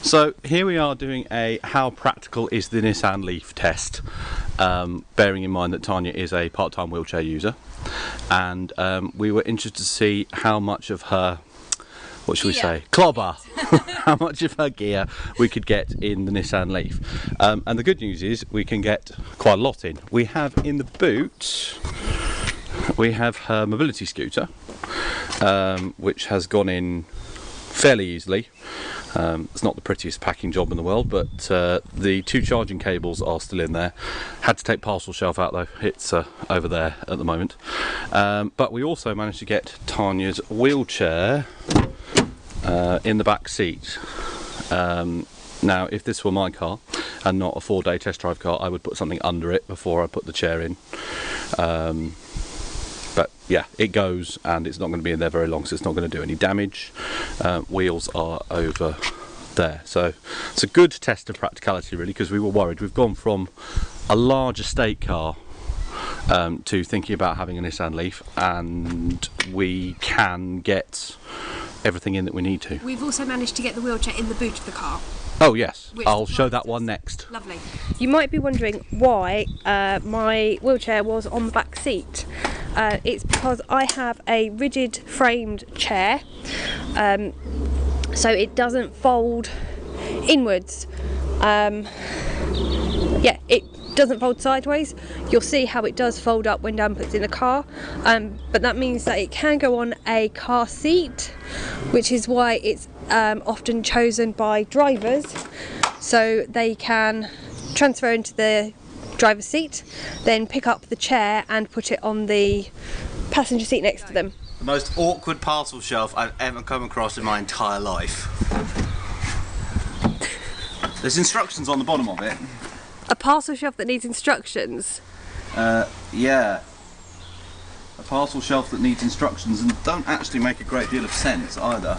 So here we are doing a how practical is the Nissan Leaf test, bearing in mind that Tania is a part-time wheelchair user, and we were interested to see how much of her, what should we say, clobber, how much of her gear we could get in the Nissan Leaf. And the good news is we can get quite a lot in. We have in the boot, we have her mobility scooter, which has gone in fairly easily. It's not the prettiest packing job in the world, but the two charging cables are still in there. Had to take parcel shelf out though, it's over there at the moment. But we also managed to get Tania's wheelchair in the back seat. Now if this were my car and not a 4-day test drive car, I would put something under it before I put the chair in. But yeah, it goes, and it's not going to be in there very long, so it's not going to do any damage. Wheels are over there, so it's a good test of practicality really, because we were worried. We've gone from a large estate car to thinking about having a Nissan Leaf, and we can get everything in that we need to. We've also managed to get the wheelchair in the boot of the car. Oh yes, I'll show that one next. Lovely. You might be wondering why my wheelchair was on the back seat. It's because I have a rigid framed chair, so it doesn't fold inwards. Yeah, it doesn't fold sideways. You'll see how it does fold up when Dan puts in the car, but that means that it can go on a car seat, which is why it's often chosen by drivers, so they can transfer into the driver's seat, then pick up the chair and put it on the passenger seat next to them. The most awkward parcel shelf I've ever come across in my entire life. There's instructions on the bottom of it. A parcel shelf that needs instructions? Yeah. A parcel shelf that needs instructions and don't actually make a great deal of sense either.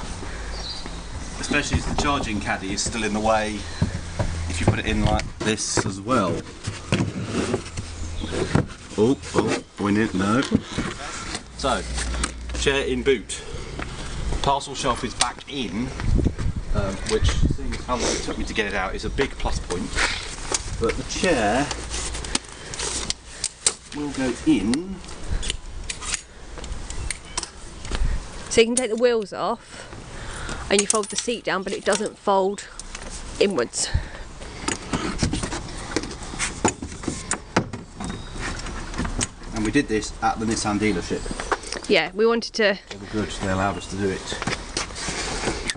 Especially as the charging caddy is still in the way if you put it in like this as well. Oh, point it, no. So, chair in boot. Parcel shelf is back in, which, seeing how long it took me to get it out, is a big plus point. But the chair will go in. So you can take the wheels off and you fold the seat down, but it doesn't fold inwards. And we did this at the Nissan dealership. Yeah, we wanted to... They were good, they allowed us to do it.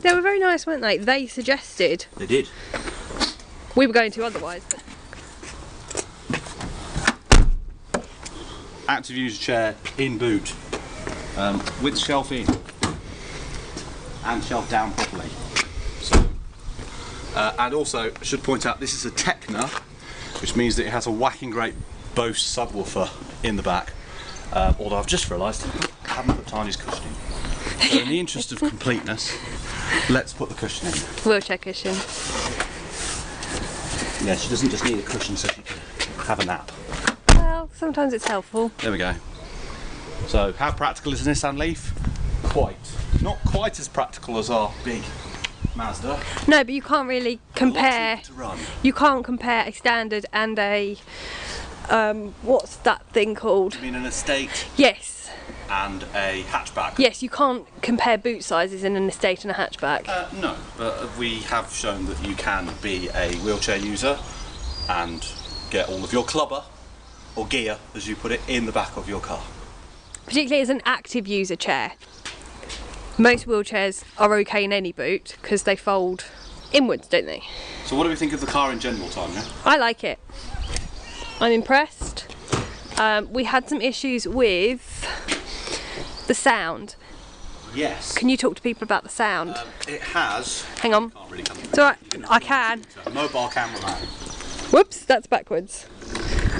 They were very nice, weren't they? They suggested. They did. We were going to otherwise, but... Active user chair in boot, with shelf in and shelf down properly. So, and also I should point out this is a Tecna, which means that it has a whacking great Bose subwoofer in the back. Although I've just realised I haven't put Tania's cushion in. So in the interest of completeness, let's put the cushion in. Wheelchair cushion. Yeah, she doesn't just need a cushion so she can have a nap. Well, sometimes it's helpful. There we go. So, how practical is a Nissan Leaf? Quite. Not quite as practical as our big Mazda. No, but you can't really compare. To run. You can't compare a standard and a what's that thing called? You mean an estate? Yes. And a hatchback? Yes, you can't compare boot sizes in an estate and a hatchback. No, but we have shown that you can be a wheelchair user and get all of your clubber, or gear as you put it, in the back of your car. Particularly as an active user chair. Most wheelchairs are okay in any boot because they fold inwards, don't they? So what do we think of the car in general, Tania? I like it. I'm impressed. We had some issues with the sound. Yes. Can you talk to people about the sound? It has. Hang on. Can't really come. It's alright, I can. Mobile cameraman. Whoops, that's backwards.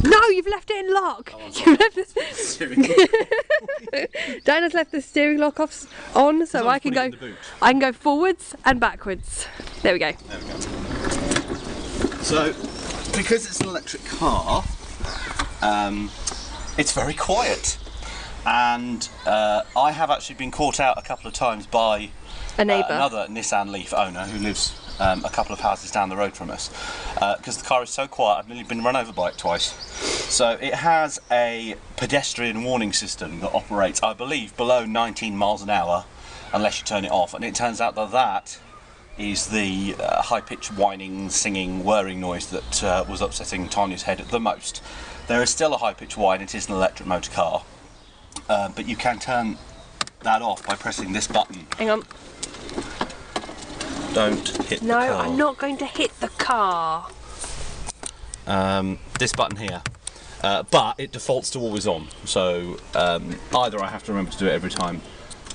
No, you've left it in lock. You've left Diana's left the steering lock on, so I can go forwards and backwards. There we go. There we go. So, because it's an electric car, it's very quiet, and I have actually been caught out a couple of times by A neighbour. Another Nissan Leaf owner who lives a couple of houses down the road from us, because the car is so quiet. I've nearly been run over by it twice. So it has a pedestrian warning system that operates, I believe, below 19 miles an hour unless you turn it off, and it turns out that that is the high-pitched whining, singing, whirring noise that was upsetting Tania's head the most. There is still a high-pitched whine. It is an electric motor car, but you can turn that off by pressing this button. Hang on. Don't hit the No, car. I'm not going to hit the car. This button here, but it defaults to always on, so either I have to remember to do it every time,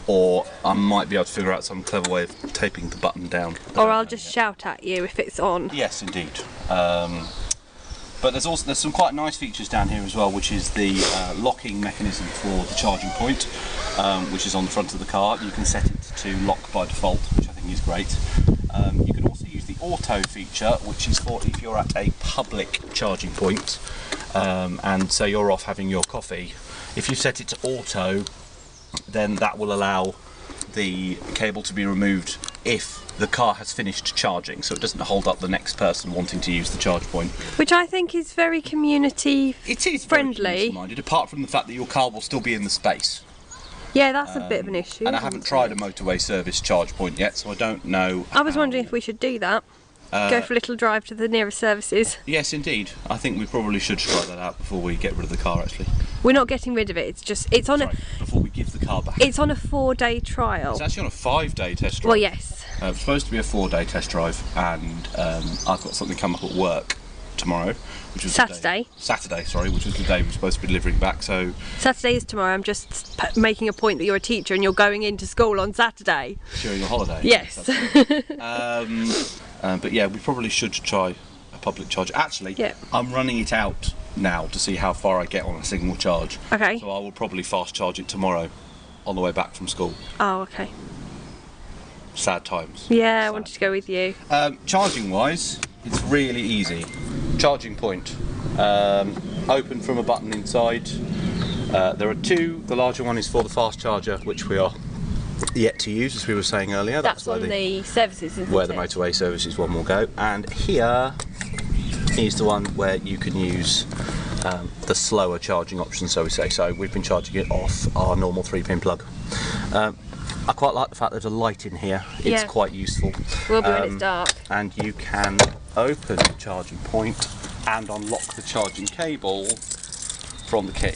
or I might be able to figure out some clever way of taping the button down. Or I'll just shout at you if it's on. Yes, indeed. But there's some quite nice features down here as well, which is the locking mechanism for the charging point, which is on the front of the car. You can set it to lock by default, which I think is great. You can also use the auto feature, which is for if you're at a public charging point, and so you're off having your coffee. If you set it to auto, then that will allow the cable to be removed if the car has finished charging, so it doesn't hold up the next person wanting to use the charge point. Which I think is very community It is friendly. very community-minded, apart from the fact that your car will still be in the space. Yeah, that's a bit of an issue. And I haven't tried a motorway service charge point yet, so I don't know. I was wondering if we should do that. Go for a little drive to the nearest services. Yes, indeed. I think we probably should try that out before we get rid of the car. Actually, We're not getting rid of it. It's just before we give the car back. it's on a 4-day trial. It's actually on a 5-day test drive. Well, yes. It's supposed to be a 4-day test drive, and I've got something come up at work tomorrow, which was Saturday, which was the day we were supposed to be delivering back. So Saturday is tomorrow. I'm just making a point that you're a teacher and you're going into school on Saturday. during the holiday. Yes. But yeah, we probably should try a public charge. Actually, Yeah. I'm running it out now to see how far I get on a single charge. Okay. So I will probably fast charge it tomorrow on the way back from school. Oh, okay. Sad times. Yeah, I Sad. wanted to go with you. Charging wise, it's really easy. Charging point, open from a button inside. There are two. The larger one is for the fast charger, which we are yet to use, as we were saying earlier. That's where on the services, isn't where it? the motorway services one will go. And here is the one where you can use the slower charging option, so we say. So we've been charging it off our normal 3-pin plug. I quite like the fact there's a light in here. It's Yeah. quite useful. Will be when it's dark. And you can open the charging point and unlock the charging cable from the key,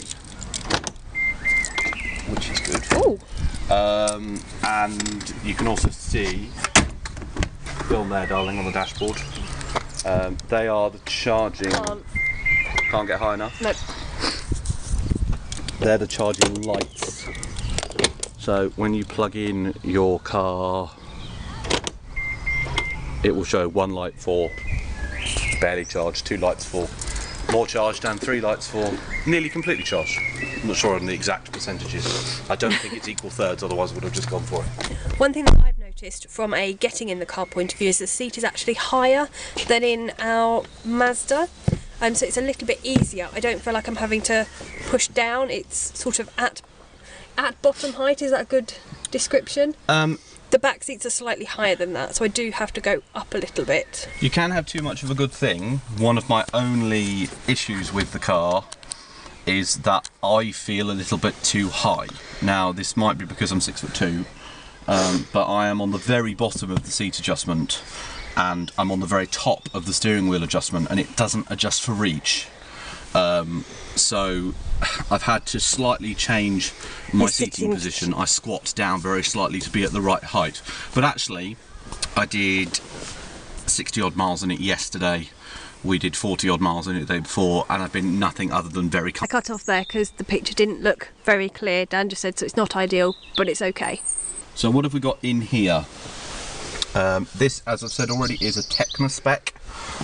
which is good. Oh, And you can also see, film there, darling, on the dashboard. They are the charging. Can't get high enough. no. They're the charging lights. So when you plug in your car, it will show 1 light for barely charged, 2 lights for more charged, and 3 lights for nearly completely charged. I'm not sure on the exact percentages. I don't think it's equal thirds, otherwise I would have just gone for it. One thing that I've noticed from a getting in the car point of view is the seat is actually higher than in our Mazda. So it's a little bit easier. I don't feel like I'm having to push down. It's sort of at bottom height. Is that a good description? The back seats are slightly higher than that, so I do have to go up a little bit. You can have too much of a good thing. One of my only issues with the car is that I feel a little bit too high. Now, this might be because I'm 6'2", but I am on the very bottom of the seat adjustment, and I'm on the very top of the steering wheel adjustment, and it doesn't adjust for reach. So I've had to slightly change my seating position. I squat down very slightly to be at the right height. But actually, I did 60 odd miles in it yesterday. We did 40 odd miles in it the day before, and I've been nothing other than very I cut off there because the picture didn't look very clear. Dan just said so it's not ideal, but it's okay. So what have we got in here? This, as I've said already, is a Techno spec.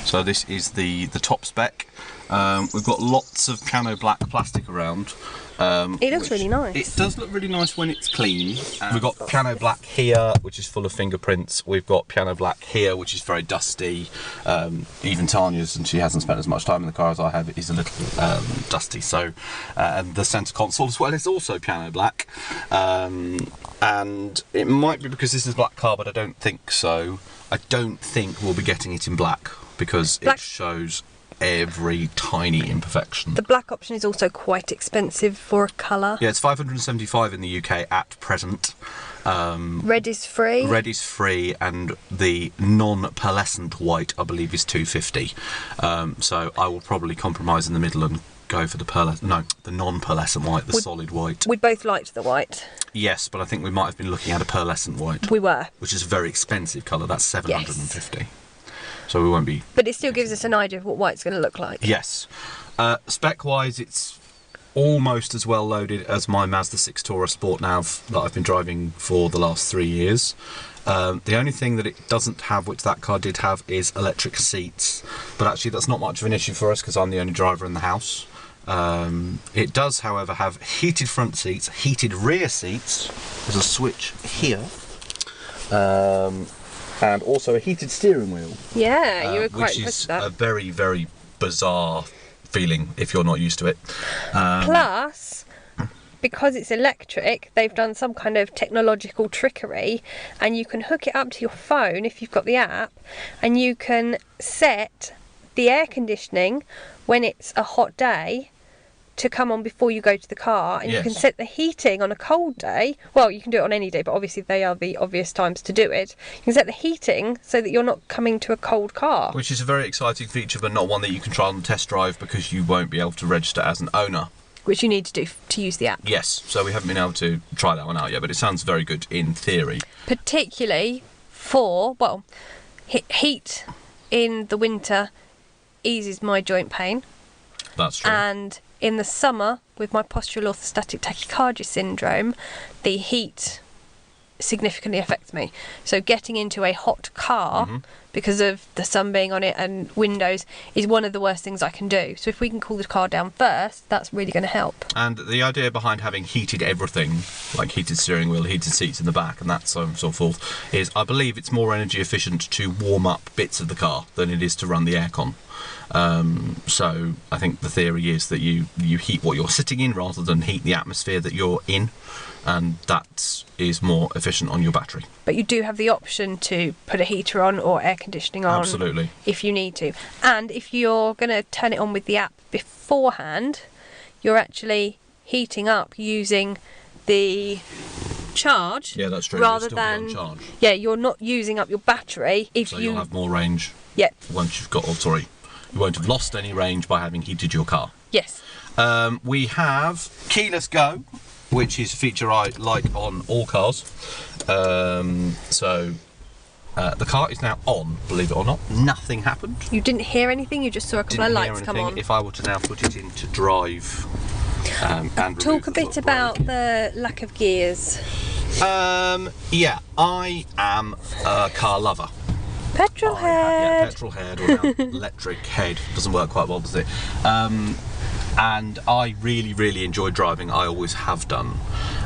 So this is the top spec. We've got lots of piano black plastic around. It looks really nice. It does look really nice when it's clean. We've got piano black here, which is full of fingerprints. We've got piano black here, which is very dusty. Even Tania's, and she hasn't spent as much time in the car as I have, is a little dusty. So, and the centre console as well is also piano black. And it might be because this is a black car, but I don't think so. I don't think we'll be getting it in black because it shows every tiny imperfection. The black option is also quite expensive for a colour. Yeah, it's $575 in the UK at present. Red is free. Red is free, and the non-pearlescent white, I believe, is $250. So I will probably compromise in the middle and go for the non-pearlescent white, the solid white. We both liked the white. Yes, but I think we might have been looking at a pearlescent white. We were. Which is a very expensive colour. That's $750. Yes. So we won't be... But it still gives us an idea of what white's going to look like. Yes. Spec-wise, it's almost as well loaded as my Mazda 6 Tourer Sport Nav that I've been driving for the last 3 years. The only thing that it doesn't have, which that car did have, is electric seats. But actually that's not much of an issue for us because I'm the only driver in the house. It does, however, have heated front seats, heated rear seats. There's a switch here. And also a heated steering wheel. Yeah, you were quite Which impressed with is that. a very, very bizarre feeling if you're not used to it. Plus, because it's electric, they've done some kind of technological trickery, and you can hook it up to your phone if you've got the app, and you can set the air conditioning when it's a hot day to come on before you go to the car, and you can set the heating on a cold day. Well, you can do it on any day, but obviously they are the obvious times to do it. You can set the heating so that you're not coming to a cold car. Which is a very exciting feature, but not one that you can try on test drive because you won't be able to register as an owner. Which you need to do to use the app. Yes, so we haven't been able to try that one out yet, but it sounds very good in theory. Particularly for, well, heat in the winter eases my joint pain. That's true. And in the summer, with my postural orthostatic tachycardia syndrome, the heat significantly affects me. So getting into a hot car because of the sun being on it and windows is one of the worst things I can do. So if we can cool the car down first, that's really going to help. And the idea behind having heated everything, like heated steering wheel, heated seats in the back and that so on and so forth, is I believe it's more energy efficient to warm up bits of the car than it is to run the aircon. So I think the theory is that you heat what you're sitting in rather than heat the atmosphere that you're in, and that is more efficient on your battery. But you do have the option to put a heater on or air conditioning on. Absolutely. If you need to. And if you're going to turn it on with the app beforehand, you're actually heating up using the charge. Yeah, that's true. Rather It'll still than be on charge. Yeah, you're not using up your battery if So you you'll have more range. Yeah. Once you've got, you won't have lost any range by having heated your car. Yes. We have keyless go, which is a feature I like on all cars. So the car is now on, believe it or not. Nothing happened. You didn't hear anything, you just saw a couple of lights come on. If I were to now put it into drive and talk a bit about the lack of gears. Yeah, I am a car lover. Petrol head. Yeah, petrol head or now electric head. Doesn't work quite well, does it? And I really, really enjoy driving. I always have done.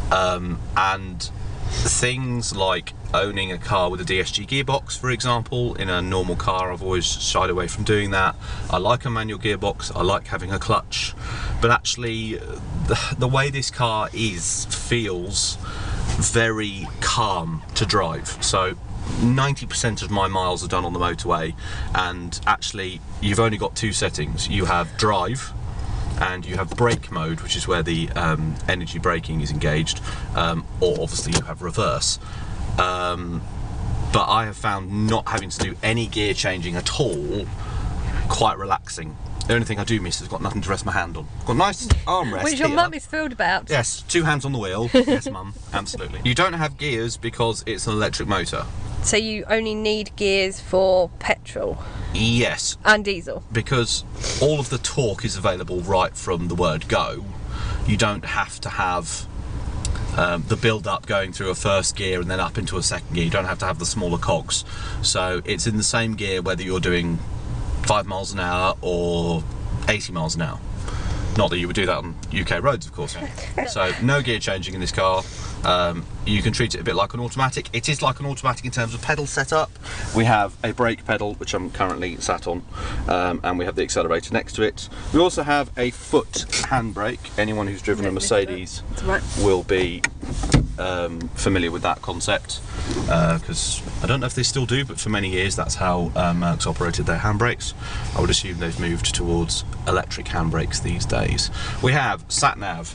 And things like owning a car with a DSG gearbox, for example, in a normal car, I've always shied away from doing that. I like a manual gearbox, I like having a clutch, but actually the way this car feels very calm to drive. So 90% of my miles are done on the motorway, and actually you've only got two settings. You have drive and you have brake mode, which is where the energy braking is engaged, or obviously you have reverse. But I have found not having to do any gear changing at all quite relaxing. The only thing I do miss is I've got nothing to rest my hand on. I've got a nice armrest Which your here. mum is thrilled about. Yes, two hands on the wheel. Yes, mum, absolutely. You don't have gears because it's an electric motor. So you only need gears for petrol Yes, and diesel. because all of the torque is available right from the word go. You don't have to have the build-up going through a first gear and then up into a second gear. You don't have to have the smaller cogs. So it's in the same gear whether you're doing 5 miles an hour or 80 miles an hour. Not that you would do that on UK roads, of course. So no gear changing in this car. You can treat it a bit like an automatic. It is like an automatic in terms of pedal setup. We have a brake pedal, which I'm currently sat on, and we have the accelerator next to it. We also have a foot handbrake. Anyone who's driven a Mercedes will be familiar with that concept, because I don't know if they still do, but for many years that's how Mercs operated their handbrakes. I would assume they've moved towards electric handbrakes these days. We have sat-nav,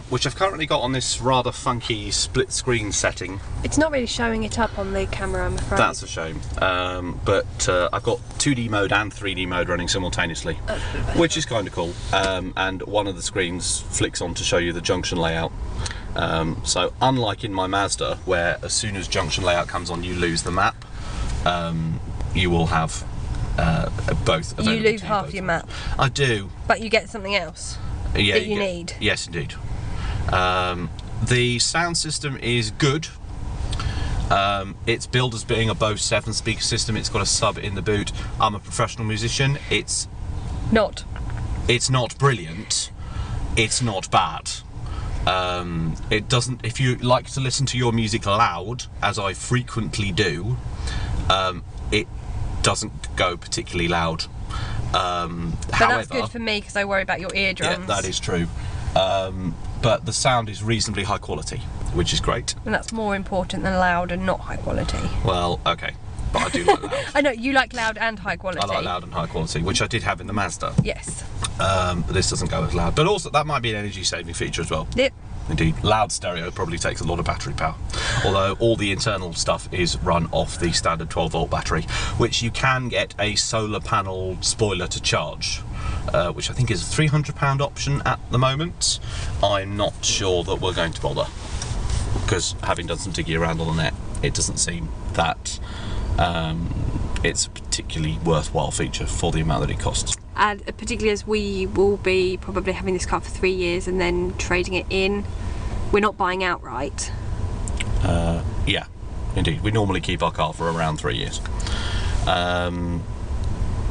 which I've currently got on this rather funky split screen setting. It's not really showing it up on the camera, I'm afraid. That's a shame, but I've got 2D mode and 3D mode running simultaneously, which is kind of cool, and one of the screens flicks on to show you the junction layout. So unlike in my Mazda, where as soon as junction layout comes on you lose the map, you will have both available. You lose half your map. I do. But you get something else that you need. Yes, indeed. The sound system is good. It's billed as being a Bose 7-speaker system. It's got a sub in the boot. I'm a professional musician. It's not brilliant. It's not bad. It doesn't. If you like to listen to your music loud, as I frequently do, it doesn't go particularly loud. But however, that's good for me because I worry about your eardrums. Yeah, that is true. But the sound is reasonably high quality, which is great. And that's more important than loud and not high quality. Well, okay, but I do like loud. I know, you like loud and high quality. I like loud and high quality, which I did have in the Mazda. Yes. But this doesn't go as loud. But also, that might be an energy saving feature as well. Yep. Indeed, loud stereo probably takes a lot of battery power, although all the internal stuff is run off the standard 12-volt battery, which you can get a solar panel spoiler to charge, which I think is a £300 option at the moment. I'm not sure that we're going to bother, because having done some digging around on the net, it doesn't seem that it's a particularly worthwhile feature for the amount that it costs. And particularly as we will be probably having this car for 3 years and then trading it in, we're not buying outright. Yeah, indeed. We normally keep our car for around 3 years.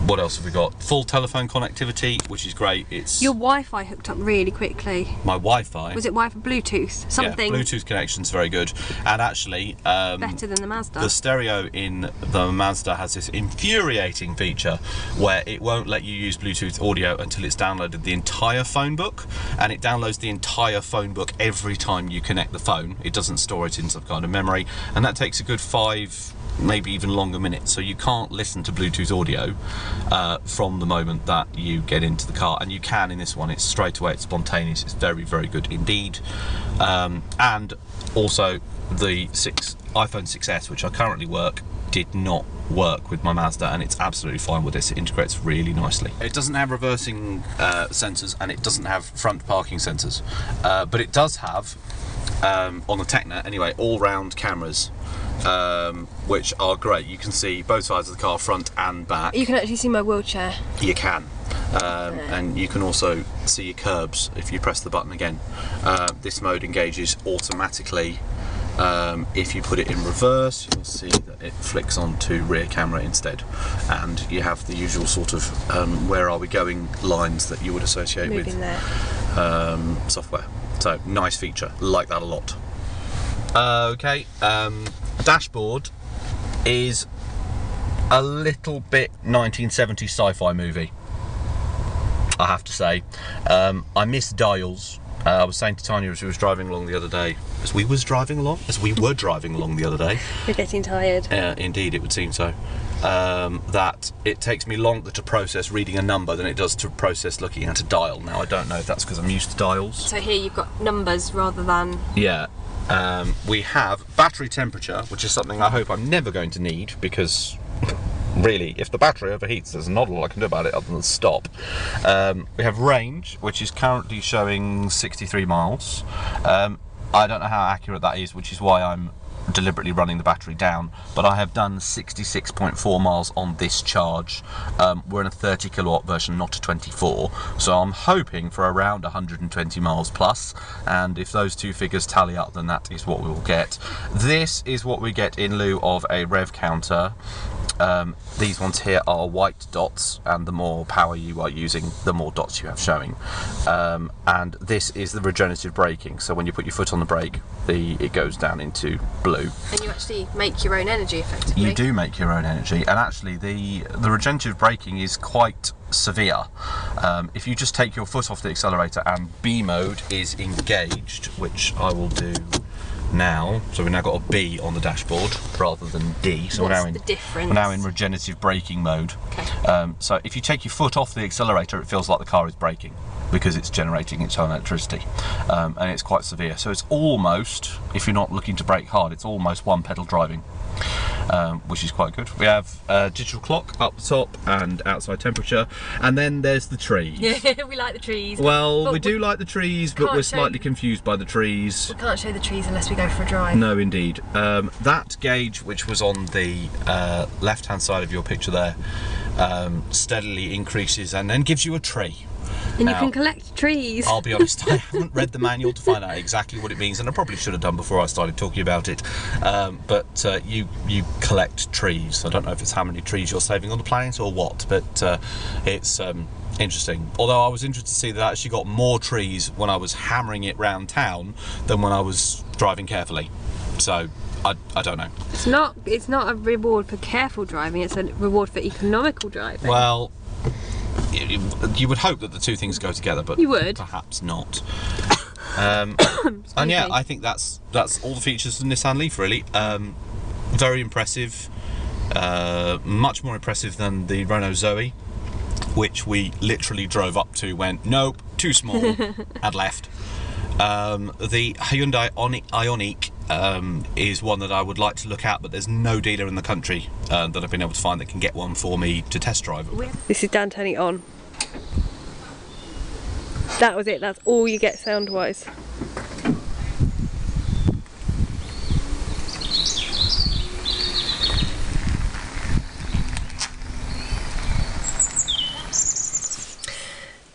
What else have we got? Full telephone connectivity, which is great. It's Your Wi-Fi hooked up really quickly. my Wi-Fi. Was it Wi-Fi Bluetooth? Something Yeah, Bluetooth connection's very good. And actually, better than the Mazda. the stereo in the Mazda has this infuriating feature where it won't let you use Bluetooth audio until it's downloaded the entire phone book, and it downloads the entire phone book every time you connect the phone. It doesn't store it in some kind of memory, and that takes a good 5, maybe even longer minutes, so you can't listen to Bluetooth audio from the moment that you get into the car, and you can in this one. It's straight away, it's spontaneous, it's very, very good indeed. And also the iPhone 6S, which I currently work, did not work with my Mazda, and it's absolutely fine with this. It integrates really nicely. It doesn't have reversing sensors, and it doesn't have front parking sensors, but it does have, on the Tecna anyway, all-round cameras, which are great. You can see both sides of the car, front and back. You can actually see my wheelchair. You can. And you can also see your curbs if you press the button again. This mode engages automatically. If you put it in reverse, you'll see that it flicks onto rear camera instead, and you have the usual sort of where are we going lines that you would associate with software. So nice feature, like that a lot. Okay, dashboard is a little bit 1970s sci-fi movie, I have to say. I miss dials. I was saying to Tania as we were driving along the other day, You're getting tired. Indeed, it would seem so. That it takes me longer to process reading a number than it does to process looking at a dial. Now, I don't know if that's because I'm used to dials. So here you've got numbers rather than... Yeah. We have battery temperature, which is something I hope I'm never going to need, because really, if the battery overheats, there's not a lot I can do about it other than stop. We have range, which is currently showing 63 miles. I don't know how accurate that is, which is why I'm deliberately running the battery down, but I have done 66.4 miles on this charge. We're in a 30 kilowatt version, not a 24, so I'm hoping for around 120 miles plus, and if those two figures tally up, then that is what we will get. This is what we get in lieu of a rev counter. These ones here are white dots, and the more power you are using, the more dots you have showing. And this is the regenerative braking, so when you put your foot on the brake, it goes down into blue. And you actually make your own energy effectively. You do make your own energy, and actually the regenerative braking is quite severe. If you just take your foot off the accelerator and B mode is engaged, which I will do now, so we've now got a B on the dashboard rather than D. So What's the difference? We're now in regenerative braking mode. Okay. So if you take your foot off the accelerator, it feels like the car is braking because it's generating its own electricity, and it's quite severe. So it's almost, if you're not looking to brake hard, it's almost one pedal driving. Which is quite good. We have a digital clock up the top and outside temperature, and then there's the trees. Yeah, we like the trees. Well, but we do like the trees, but we're slightly confused by the trees. We can't show the trees unless we go for a drive. No, indeed. That gauge, which was on the left-hand side of your picture there, steadily increases and then gives you a tree. And now, you can collect trees. I'll be honest, I haven't read the manual to find out exactly what it means, and I probably should have done before I started talking about it. But you collect trees. I don't know if it's how many trees you're saving on the planet or what, but it's interesting. Although I was interested to see that I actually got more trees when I was hammering it round town than when I was driving carefully. So I don't know. It's not a reward for careful driving, it's a reward for economical driving. Well, you would hope that the two things go together, but you would. Perhaps not. And yeah, I think that's all the features of the Nissan Leaf, really. Very impressive, much more impressive than the Renault Zoe, which we literally drove up to, went nope, too small, and left. The Hyundai Ioniq is one that I would like to look at, but there's no dealer in the country that I've been able to find that can get one for me to test drive. This is Dan turning it on. That was it, that's all you get sound wise.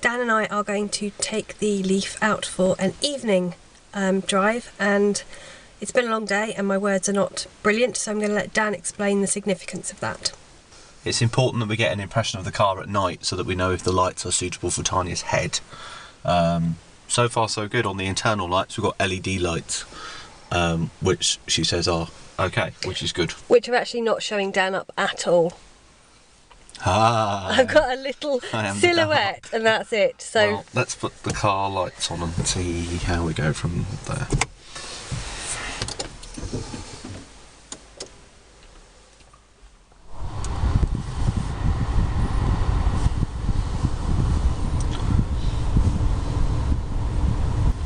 Dan and I are going to take the Leaf out for an evening drive, and it's been a long day and my words are not brilliant, so I'm going to let Dan explain the significance of that. It's important that we get an impression of the car at night so that we know if the lights are suitable for Tania's head. So far so good. On the internal lights we've got LED lights, which she says are okay, which is good. Which are actually not showing Dan up at all. Ah, I've got a little silhouette and that's it. So well, let's put the car lights on and see how we go from there.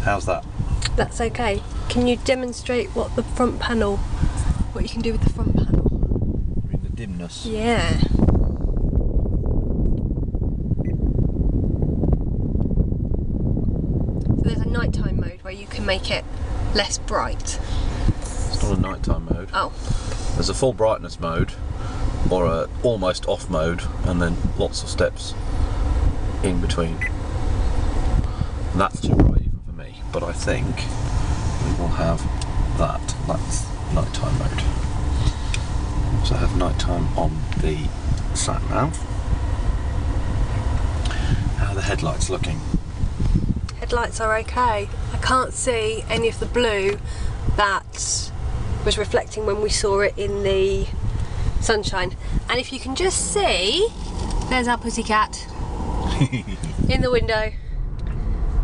How's that? that's okay. Can you demonstrate what you can do with the front panel? I mean the dimness. Yeah. So there's a nighttime mode where you can make it less bright. It's not a nighttime mode. Oh. There's a full brightness mode, or a almost off mode, and then lots of steps in between. And that's too bright even for me, but I think we will have that. That's nighttime mode. So I have nighttime on the sat nav. How are the headlights looking? Headlights are okay. I can't see any of the blue that was reflecting when we saw it in the sunshine. And if you can just see, there's our pussycat in the window.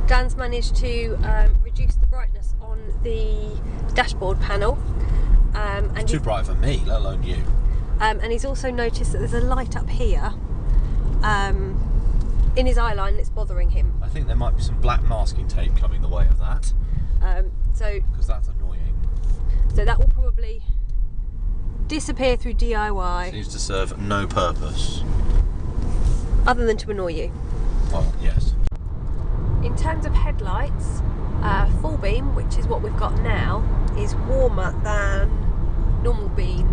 Dan's managed to reduce the brightness on the dashboard panel. It's too bright for me, let alone you. And he's also noticed that there's a light up here in his eye line that's bothering him. I think there might be some black masking tape coming the way of that. Because that's annoying. So that will probably disappear through DIY. Seems to serve no purpose. Other than to annoy you. Well, yes. In terms of headlights, full beam, which is what we've got now, is warmer than normal beam.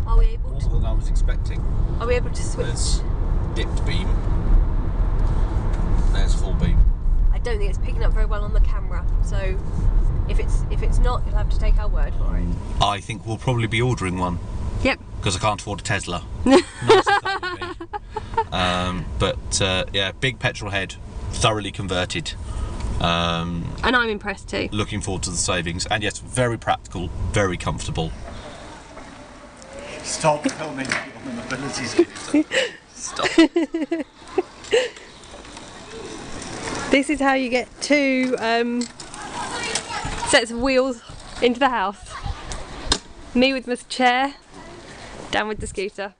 Are we able More than I was expecting. Are we able to switch? There's dipped beam. There's full beam. I don't think it's picking up very well on the camera, so if it's not, you'll have to take our word for it. I think we'll probably be ordering one. Yep. because I can't afford a Tesla. Nice as that would be. But yeah, big petrol head, thoroughly converted. And I'm impressed too. Looking forward to the savings, and yes, very practical, very comfortable. Stop filming on the mobility scooter. Stop. This is how you get 2 sets of wheels into the house. Me with my chair, Dan with the scooter.